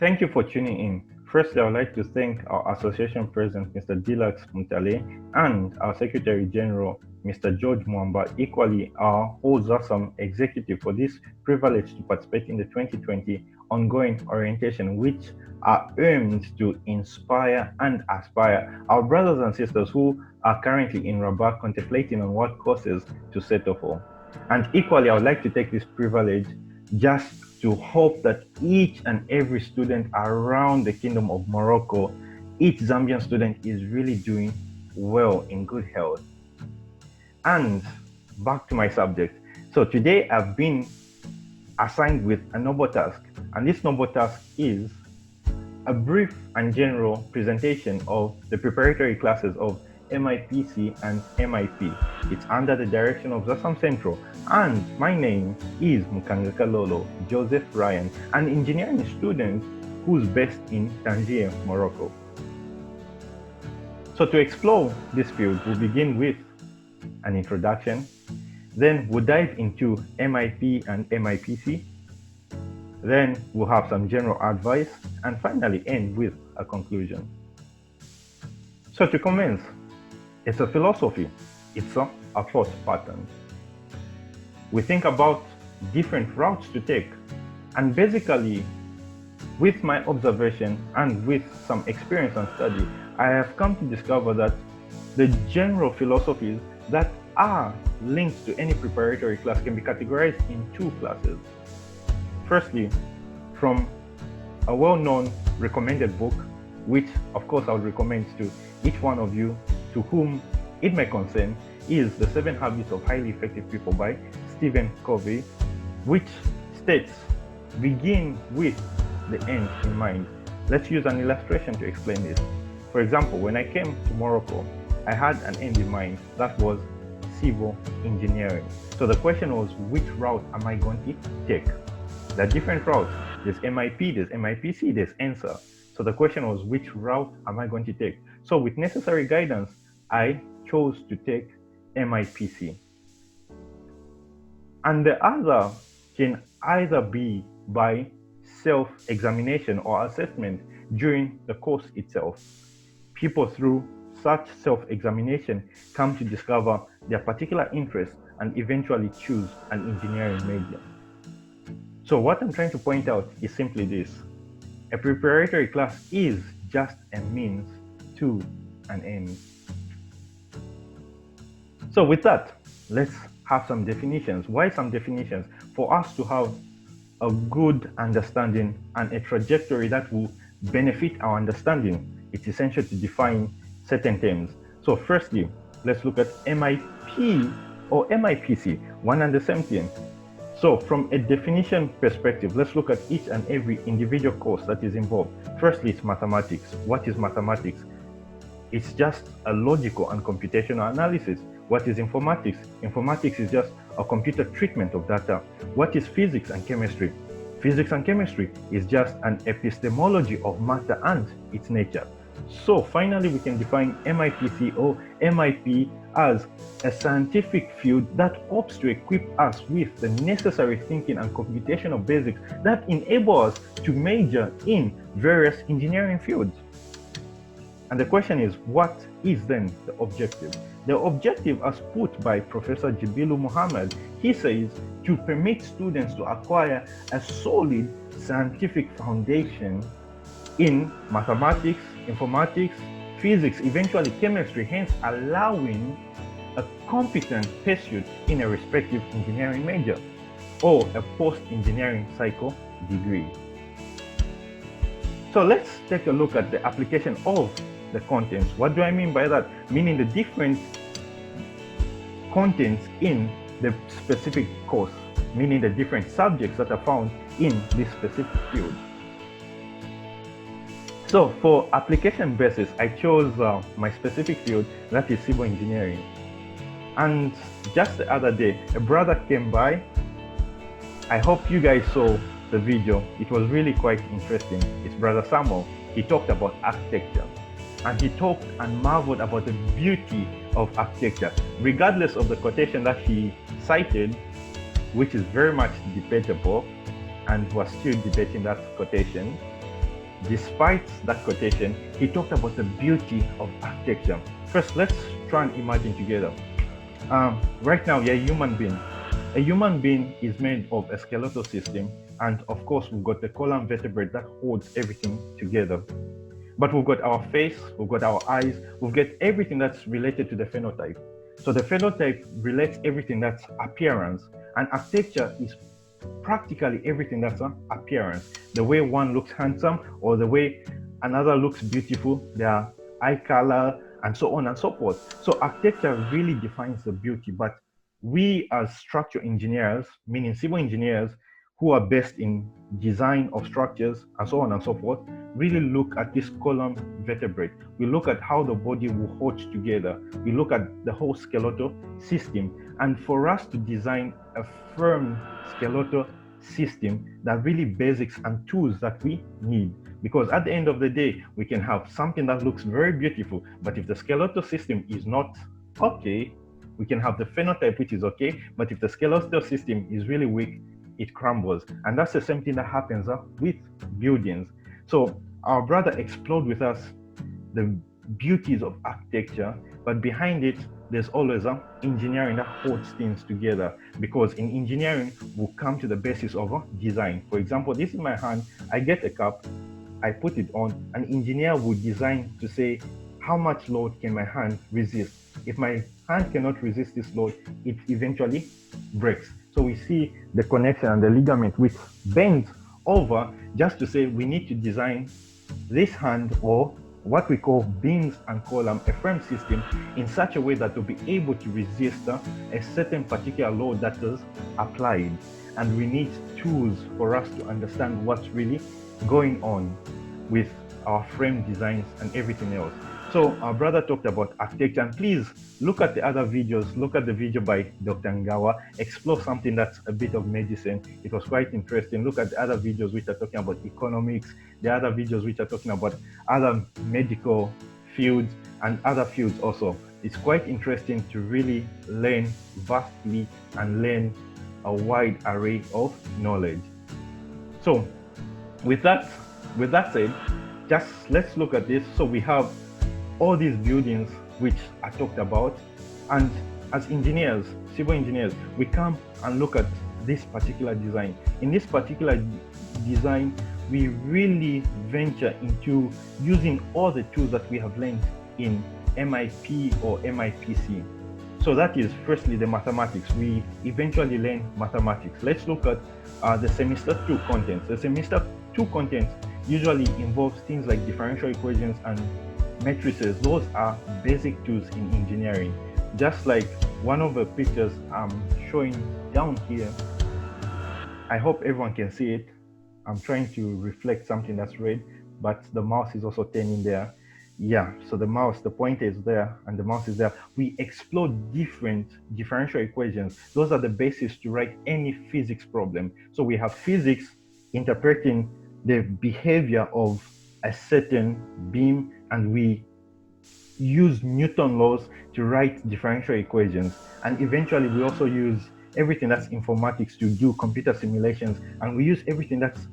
Thank you for tuning in. Firstly, I would like to thank our association president, Mr. Dilax Mutale, and our Secretary General, Mr. George Mwamba, equally our whole ZASAM executive for this privilege to participate in the 2020 ongoing orientation, which are aimed to inspire and aspire our brothers and sisters who are currently in Rabat contemplating on what courses to settle for. And equally, I would like to take this privilege just to hope that each and every student around the Kingdom of Morocco, each Zambian student is really doing well in good health. And back to my subject. So today I've been assigned with a noble task, and this noble task is a brief and general presentation of the preparatory classes of MIPC and MIP. It's under the direction of Zasam Central, and my name is Mukangaka Lolo Joseph Ryan, an engineering student who's based in Tangier, Morocco. So to explore this field, we'll begin with an introduction, then we'll dive into MIP and MIPC, then we'll have some general advice, and finally end with a conclusion. So to commence, it's a philosophy, it's a thought pattern. We think about different routes to take, and basically, with my observation and with some experience and study, I have come to discover that the general philosophies that are linked to any preparatory class can be categorized in two classes. Firstly, from a well-known recommended book, which of course I would recommend to each one of you to whom it may concern, is The 7 Habits of Highly Effective People by Stephen Covey, which states, begin with the end in mind. Let's use an illustration to explain this. For example, when I came to Morocco, I had an end in mind, that was civil engineering. So the question was, which route am I going to take? There are different routes. There's MIP, there's MIPC, there's ANSWER. So the question was, which route am I going to take? So with necessary guidance, I chose to take MIPC. And the other can either be by self-examination or assessment during the course itself. People through such self-examination come to discover their particular interest and eventually choose an engineering major. So what I'm trying to point out is simply this. A preparatory class is just a means to an end. So with that, let's have some definitions. Why some definitions? For us to have a good understanding and a trajectory that will benefit our understanding, it's essential to define certain terms. So firstly, let's look at MIP or MIPC, one and the same thing. So from a definition perspective, let's look at each and every individual course that is involved. Firstly, it's mathematics. What is mathematics? It's just a logical and computational analysis. What is informatics? Informatics is just a computer treatment of data. What is physics and chemistry? Physics and chemistry is just an epistemology of matter and its nature. So finally, we can define MIPC or MIP as a scientific field that hopes to equip us with the necessary thinking and computational basics that enable us to major in various engineering fields. And the question is, what is then the objective? The objective, as put by Professor Jibilu Muhammad, he says, to permit students to acquire a solid scientific foundation in mathematics, informatics, physics, eventually chemistry, hence allowing a competent pursuit in a respective engineering major or a post-engineering cycle degree. So let's take a look at the application of the contents. What do I mean by that? Meaning the different contents in the specific course, meaning the different subjects that are found in this specific field. So for application basis, I chose my specific field, that is civil engineering. And just the other day, a brother came by. I hope you guys saw the video. It was really quite interesting. It's Brother Samuel. He talked about architecture. And he talked and marveled about the beauty of architecture, regardless of the quotation that he cited, which is very much debatable, and was still debating that quotation. despite that quotation, he talked about the beauty of architecture. First, let's try and imagine together. Right now, you're a human being. A human being is made of a skeletal system, and of course, we've got the column vertebrae that holds everything together. But we've got our face, we've got our eyes, we've got everything that's related to the phenotype. So the phenotype relates everything that's appearance, and architecture is practically everything that's appearance. The way one looks handsome or the way another looks beautiful, their eye color, and so on and so forth. So architecture really defines the beauty, but we as structural engineers, meaning civil engineers who are based in design of structures and so on and so forth, really look at this column vertebrate. We look at how the body will hold together. We look at the whole skeletal system. And for us to design a firm skeletal system, that really basics and tools that we need. Because at the end of the day, we can have something that looks very beautiful, but if the skeletal system is not okay, we can have the phenotype which is okay, but if the skeletal system is really weak, it crumbles. And that's the same thing that happens with buildings. So our brother explored with us the beauties of architecture, but behind it, there's always engineering that holds things together, because in engineering, we'll come to the basis of design. For example, this is my hand, I get a cup, I put it on, an engineer would design to say, how much load can my hand resist? If my hand cannot resist this load, it eventually breaks. So we see the connection and the ligament which bends over just to say we need to design this hand, or what we call beams and column, a frame system, in such a way that will be able to resist a certain particular load that is applied. And we need tools for us to understand what's really going on with our frame designs and everything else. So our brother talked about architecture, and please look at the other videos. Look at the video by Dr. Ngawa, explore something that's a bit of medicine. It was quite interesting. Look at the other videos which are talking about economics, the other videos which are talking about other medical fields and other fields also. It's quite interesting to really learn vastly and learn a wide array of knowledge. So with that said, just let's look at this. So we have all these buildings which are talked about, and as engineers, civil engineers, we come and look at this particular design. In this particular design, we really venture into using all the tools that we have learned in MIP or MIPC. So that is firstly the mathematics. We eventually learn mathematics. Let's look at the semester 2 contents. The semester 2 contents usually involves things like differential equations and matrices. Those are basic tools in engineering. Just like one of the pictures I'm showing down here, I hope everyone can see it. I'm trying to reflect something that's red, but the mouse is also turning there. Yeah, so the pointer is there and the mouse is there. We explore different differential equations. Those are the basis to write any physics problem. So we have physics interpreting the behavior of a certain beam, and we use Newton laws to write differential equations. And eventually we also use everything that's informatics to do computer simulations, and we use everything that's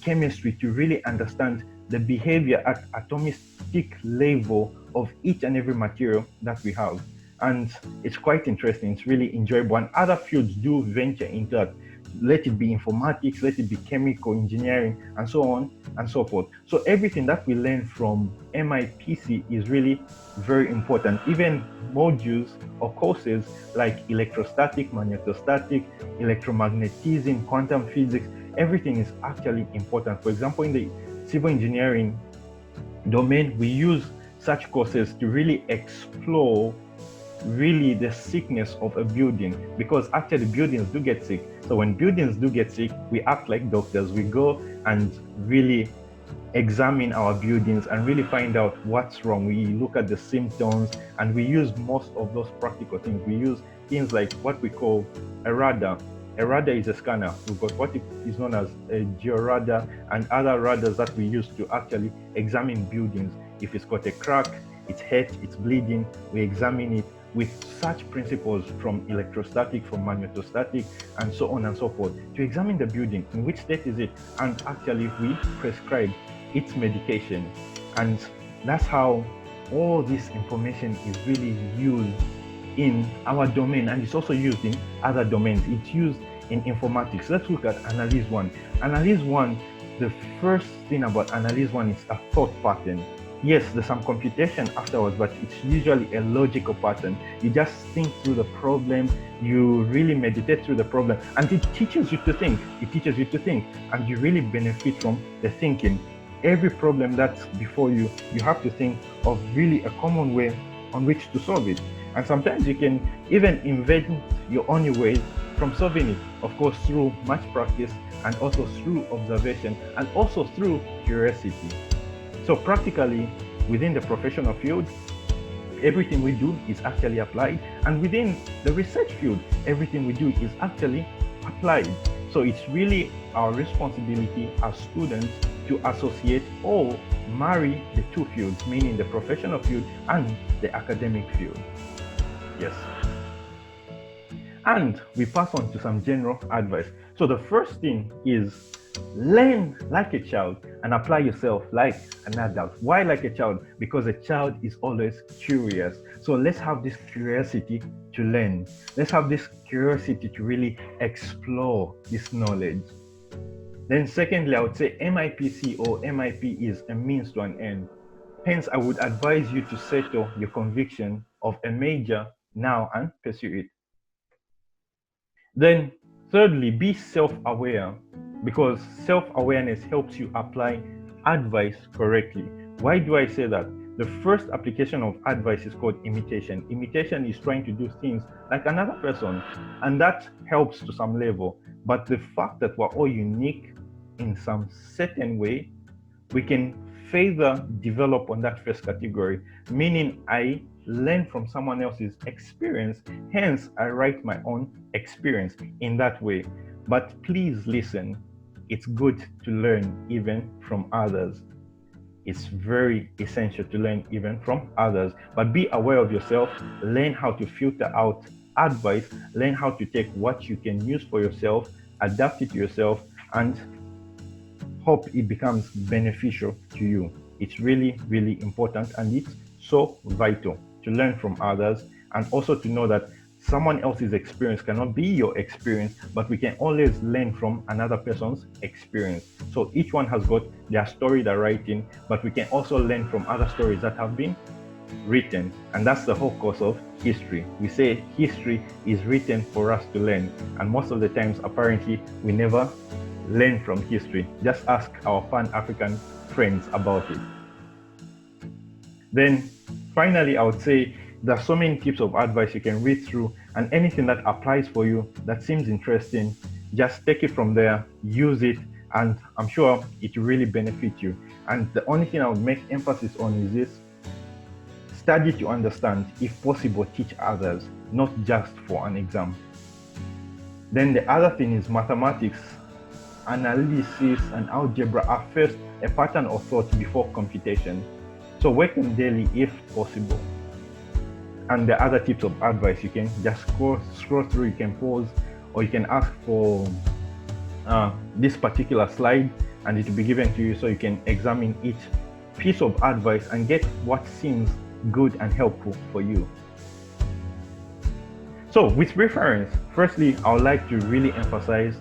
chemistry to really understand the behavior at atomic level of each and every material that we have. And it's quite interesting, it's really enjoyable, and other fields do venture into that. Let it be informatics, let it be chemical engineering, and so on and so forth. So everything that we learn from MIPC is really very important. Even modules or courses like electrostatic, magnetostatic, electromagnetism, quantum physics, everything is actually important. For example, in the civil engineering domain, we use such courses to really explore really the sickness of a building, because actually buildings do get sick. So when buildings do get sick, we act like doctors. We go and really examine our buildings and really find out what's wrong. We look at the symptoms, and we use most of those practical things. We use things like what we call a radar. A radar is a scanner. We've got what is known as a georadar and other radars that we use to actually examine buildings. If it's got a crack, it's hurt, it's bleeding, we examine it with such principles from electrostatic, from magnetostatic, and so on and so forth, to examine the building, in which state is it, and actually we prescribe it's medication. And that's how all this information is really used in our domain, and it's also used in other domains. It's used in informatics. Let's look at analysis one. Analysis one, the first thing about analysis one is a thought pattern. Yes, there's some computation afterwards, but it's usually a logical pattern. You just think through the problem, you really meditate through the problem, and it teaches you to think. It teaches you to think, and you really benefit from the thinking. Every problem that's before you, you have to think of really a common way on which to solve it. And sometimes you can even invent your own ways from solving it, of course, through much practice and also through observation and also through curiosity. So practically, within the professional field, everything we do is actually applied, and within the research field, everything we do is actually applied. So it's really our responsibility as students to associate or marry the two fields, meaning the professional field and the academic field. Yes. And we pass on to some general advice. So the first thing is learn like a child and apply yourself like an adult. Why like a child? Because a child is always curious. So let's have this curiosity to learn. Let's have this curiosity to really explore this knowledge. Then secondly, I would say MIPC or MIP is a means to an end. Hence, I would advise you to settle your conviction of a major now and pursue it. Then thirdly, be self-aware, because self-awareness helps you apply advice correctly. Why do I say that? The first application of advice is called imitation. Imitation is trying to do things like another person, and that helps to some level. But the fact that we're all unique in some certain way, we can further develop on that first category, meaning I learn from someone else's experience, hence I write my own experience in that way. But please listen, it's good to learn even from others. It's very essential to learn even from others, but be aware of yourself, learn how to filter out advice, learn how to take what you can use for yourself, adapt it to yourself, and hope it becomes beneficial to you. It's really, really important, and it's so vital to learn from others, and also to know that someone else's experience cannot be your experience, but we can always learn from another person's experience. So each one has got their story they're writing, but we can also learn from other stories that have been written. And that's the whole course of history. We say history is written for us to learn, and most of the times apparently we never learn from history. Just ask our Pan-African friends about it. Then finally, I would say there are so many tips of advice you can read through, and anything that applies for you that seems interesting, just take it from there, use it, and I'm sure it will really benefit you. And the only thing I would make emphasis on is this: study to understand, if possible teach others, not just for an exam. Then the other thing is mathematics, analysis, and algebra are first a pattern of thought before computation. So work them daily if possible. And the other tips of advice, you can just scroll through, you can pause, or you can ask for this particular slide and it will be given to you, so you can examine each piece of advice and get what seems good and helpful for you. So with reference, firstly, I would like to really emphasize,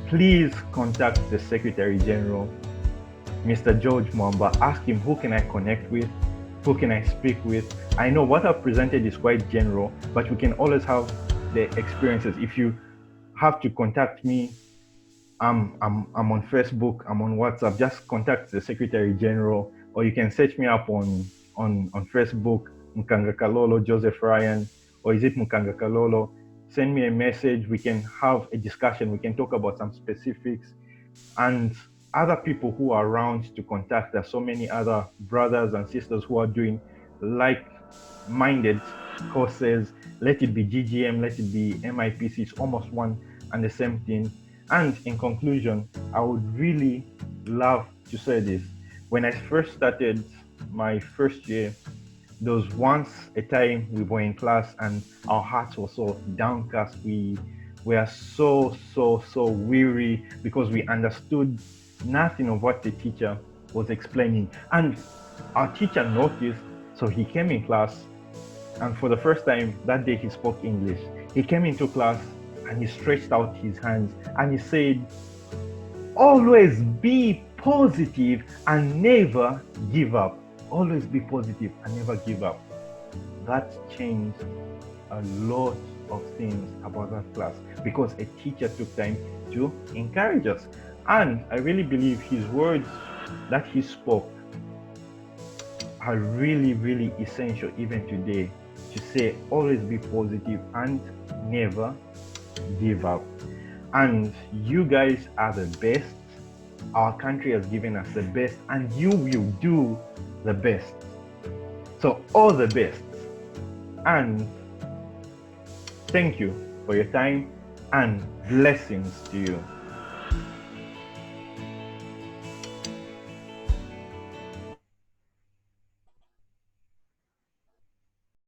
please contact the Secretary General, Mr. George Mwamba. Ask him, who can I connect with? Who can I speak with? I know what I've presented is quite general, but we can always have the experiences. If you have to contact me, I'm on Facebook, I'm on WhatsApp, just contact the Secretary General, or you can search me up on Facebook, Mkanga Kalolo, Joseph Ryan, or is it Mkanga Kalolo? Send me a message, we can have a discussion, we can talk about some specifics, and other people who are around to contact. There's so many other brothers and sisters who are doing like-minded courses. Let it be GGM, let it be MIPC, it's almost one and the same thing. And in conclusion, I would really love to say this. When I first started my first year, there was once a time we were in class and our hearts were so downcast. We were so weary because we understood nothing of what the teacher was explaining. And our teacher noticed, so he came in class, and for the first time that day he spoke English. He came into class and he stretched out his hands and he said, always be positive and never give up. Always be positive and never give up. That changed a lot of things about that class because a teacher took time to encourage us. And I really believe his words that he spoke are really, really essential even today, to say always be positive and never give up. And you guys are the best. Our country has given us the best, and you will do the best. So all the best. And thank you for your time, and blessings to you.